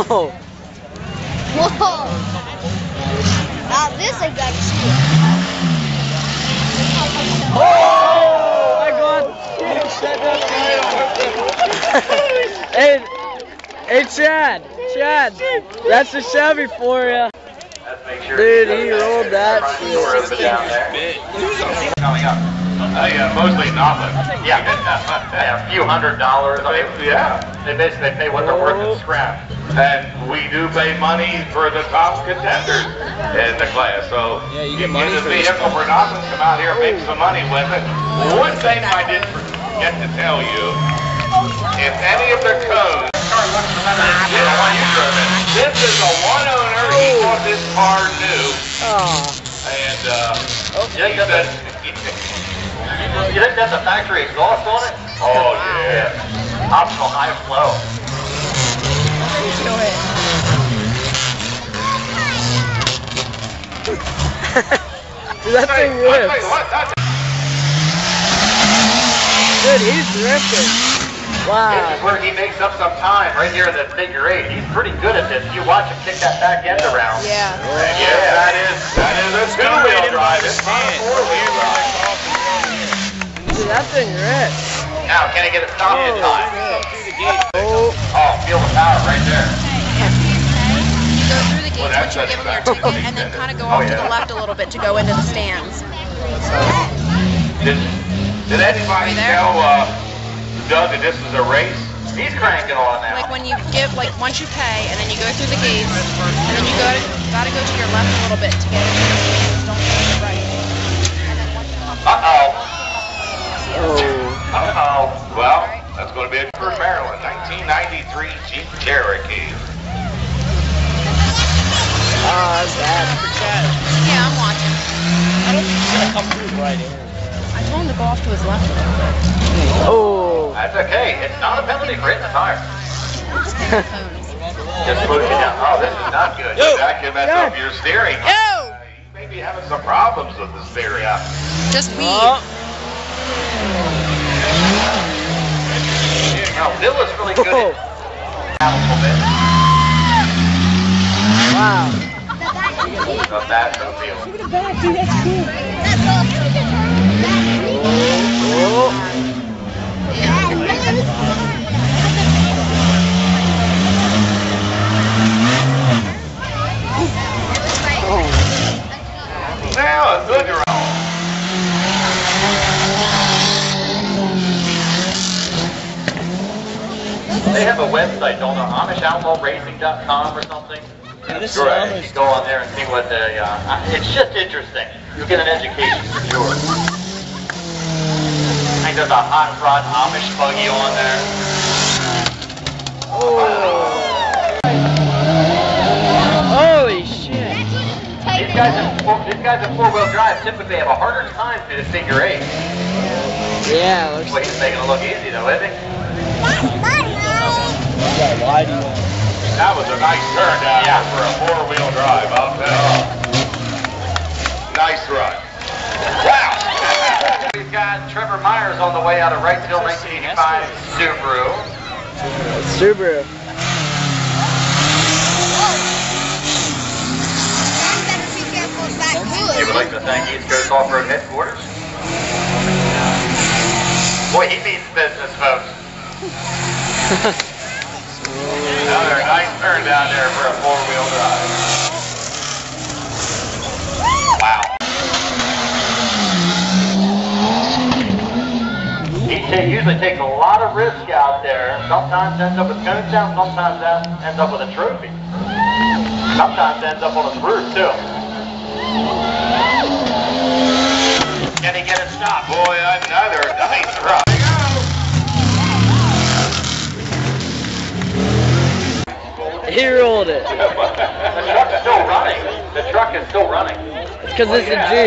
Whoa. Whoa. Now this I got to see. Oh! I got Hey, Chad, that's the Chevy for you. Dude, he rolled that shit. Coming up. Mostly nothing. Yeah. A few $100. I mean, yeah. They basically pay what they're worth in scrap. And we do pay money for the top contenders in the class. So yeah, you get money the for vehicle for nothing. Come out here and make some money with it. One thing I did forget to tell you, if any of the codes, this is a one owner. He bought this car new. And he said, you think that's a factory exhaust on it? Oh yeah. Optional high flow. Go ahead. Dude, that thing rips. Dude, he's drifting. Wow. This is where he makes up some time, right here in the figure 8. He's pretty good at this. You watch him kick that back end around. Yeah. And yeah, that is a two-wheel drive. It's not a four-wheel drive. Dude, that thing rips. Now, can he get it stopped in time? Oh, Feel the power right there. You go through the gates once you give them your ticket, and then kind of go off to the left a little bit to go into the stands. Did anybody tell Doug that this is a race? He's cranking on now. Like when you give, like once you pay, and then you go through the gates, and then you gotta go to your left a little bit to get into the stands. Don't go to the right. And then once you come Well, that's going to be a for Maryland 1993 Jeep Cherokee. that's bad. Yeah, I'm watching. I don't think he's gonna come through right here. I told him to go off to his left a little bit. Oh. That's okay. It's not a penalty for hitting the tire. Just push it down. Oh, this is not good. That can mess up your steering. Yo! You may be having some problems with the steering. Just weed. Now, Bill is really good at a little bit. Wow. Not bad for the field. Look at the back, dude. That's cool. That's Now, a good roll. They have a website, don't they? AmishOutlawRacing.com or something? This You can go on there and see what the, it's just interesting. You'll get an education for sure. I think there's a hot rod Amish buggy on there. Holy shit. These guys in four-wheel drive typically have a harder time through the figure 8. Yeah, looks Well, he's making it look easy though, isn't he? why do you want? That was a nice turn down here for a four-wheel drive, I'll tell you. Nice run. Wow! We've got Trevor Myers on the way out of Wrightsville 1985 Subaru. Subaru. You would like to thank East Coast Off-Road Headquarters. Boy, he means business, folks. Another nice turn down there for a four-wheel drive. Wow. He usually takes a lot of risk out there. Sometimes ends up with cones down, sometimes ends up with a trophy. Sometimes ends up on a roof, too. Can he get it stopped? Boy, another nice run. He rolled it. The truck's still running. The truck is still running. Because it's a Jeep.